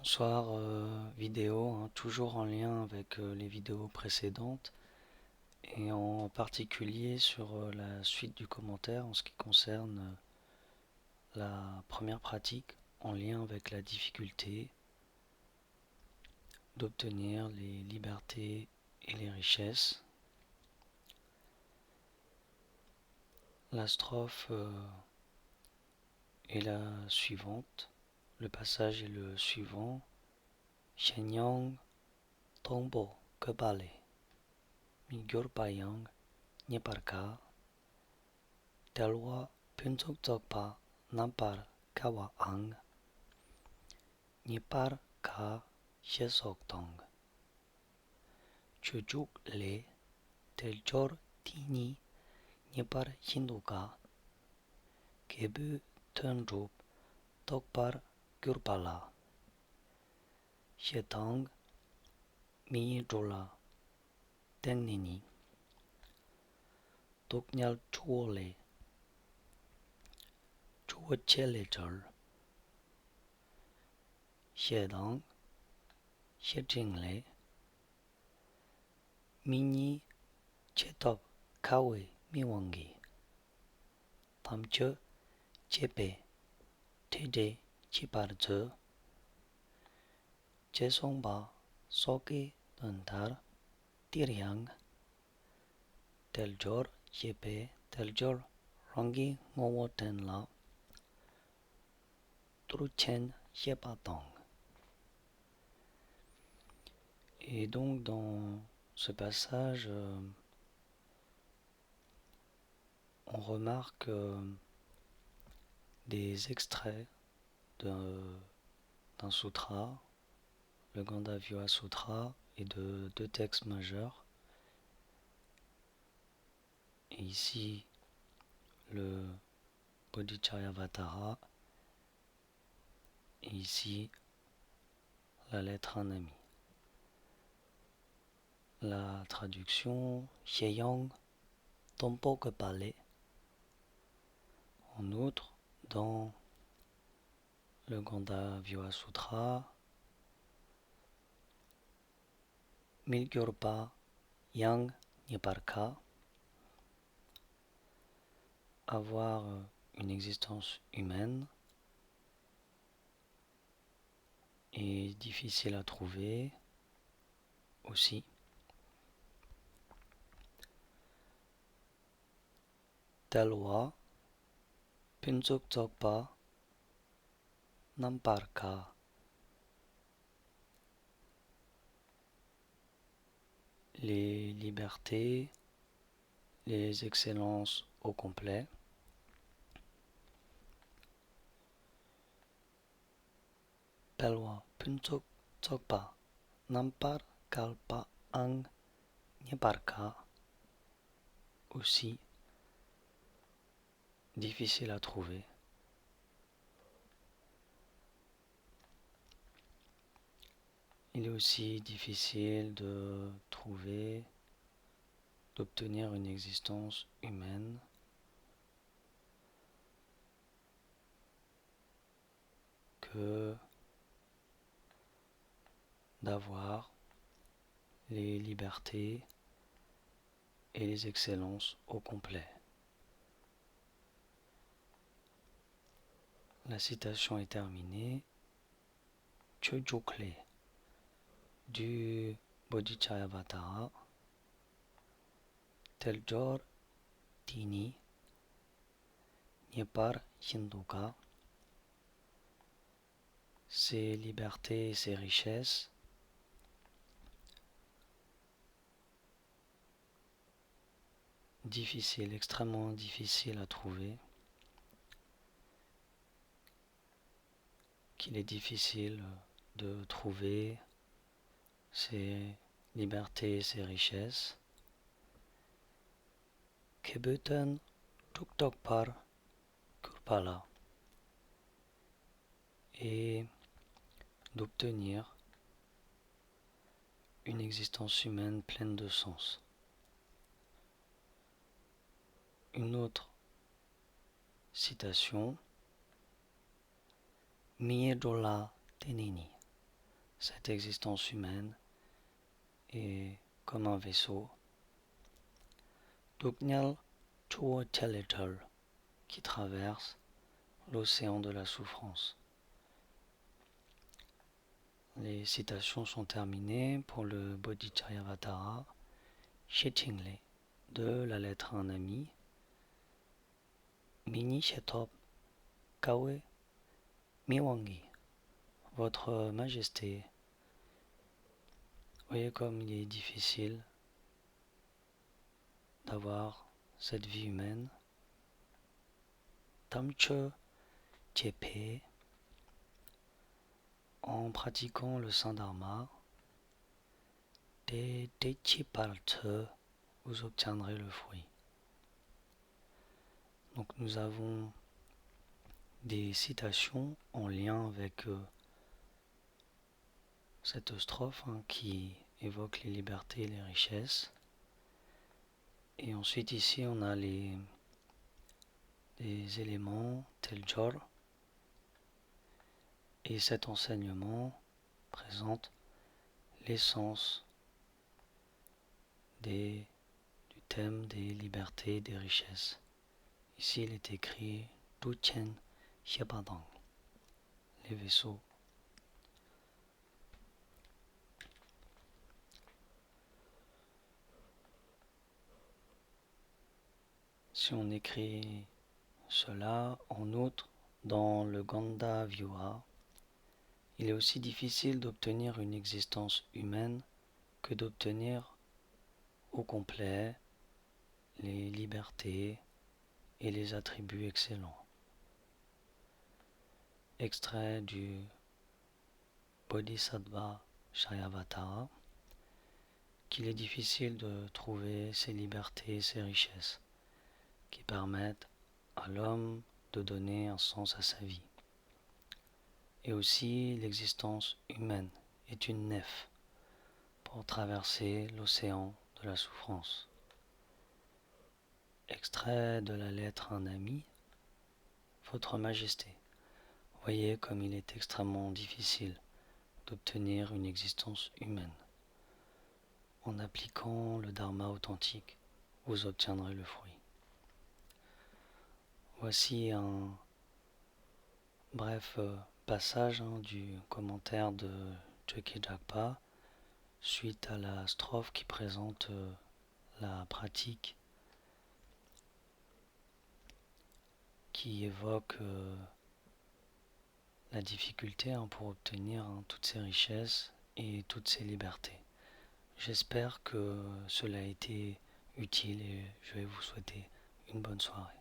Bonsoir, vidéo, hein, toujours en lien avec les vidéos précédentes et en particulier sur la suite du commentaire en ce qui concerne la première pratique en lien avec la difficulté d'obtenir les libertés et les richesses. La strophe est la suivante, le passage est le suivant. Shenyang Tongbo Kebale Migyorbayang Nyeparka Telwa Punsokzokpa Nampar Kawa Ang Nipar Ka Shesoktong Chujuk Le Teljor Tini Nipar Hinduka Kebu Tönrup Tokpar Gurpala Shetang Mijola Tengnini Toknyal Chuole Chuochelejol Shedang Shejingle Mini Chetop Kawe Miwangi Tamche Chepe Tede Chiparze Chesongba Soke Dantar Tiryang Teljor Chepe Teljor Rangi Ngowotenla Truchen Shepatong. Et donc dans ce passage, on remarque des extraits d'un sutra, le Gandavyoga Sutra, et de deux textes majeurs. Et ici, le Bodhicharyavatara, et ici, la lettre Anami. La traduction Sheyang Tompo Kepale. En outre, dans le Gandavyoga Sutra, Milgyurpa Yang Nyeparka, avoir une existence humaine est difficile à trouver aussi. Talwa Punsuk Tsokpa Namparka. Les libertés, les excellences au complet. Pelwa Punsuk Tsokpa Nampar Kalpa Ang Nyeparka, aussi difficile à trouver. Il est aussi difficile de trouver, d'obtenir une existence humaine que d'avoir les libertés et les excellences au complet. La citation est terminée. Chöjokle du Bodhicharyavatara, Teljor Tini Nyepar Hinduka, ses libertés et ses richesses, difficile, extrêmement difficile à trouver, qu'il est difficile de trouver ses libertés et ses richesses. Kebuten Tuktokpar Kurpala, et d'obtenir une existence humaine pleine de sens. Une autre citation, Miedola Tenini, cette existence humaine est comme un vaisseau. Duknyal Chuo Teletal qui traverse l'océan de la souffrance. Les citations sont terminées pour le Bodhisattva Shetingle de la lettre à un ami. Mini Shetop Kawe Miwangi, Votre Majesté. Voyez comme il est difficile d'avoir cette vie humaine. Tamche Tiepe, en pratiquant le Saint Dharma, de Dechipalte, vous obtiendrez le fruit. Donc nous avons des citations en lien avec cette strophe qui évoque les libertés et les richesses. Et ensuite ici on a des éléments tel Jor. Et cet enseignement présente l'essence du thème des libertés et des richesses. Ici il est écrit Duchen Xiapadang, les vaisseaux. Si on écrit cela en outre dans le Ganda Vyuha, il est aussi difficile d'obtenir une existence humaine que d'obtenir au complet les libertés et les attributs excellents. Extrait du Bodhisattva Shayavatara, qu'il est difficile de trouver ces libertés et ces richesses qui permettent à l'homme de donner un sens à sa vie. Et aussi l'existence humaine est une nef pour traverser l'océan de la souffrance. Extrait de la lettre à un ami, Votre Majesté. Voyez comme il est extrêmement difficile d'obtenir une existence humaine. En appliquant le Dharma authentique, vous obtiendrez le fruit. Voici un bref passage du commentaire de Chökyi Jakpa suite à la strophe qui présente la pratique qui évoque la difficulté pour obtenir toutes ces richesses et toutes ces libertés. J'espère que cela a été utile et je vais vous souhaiter une bonne soirée.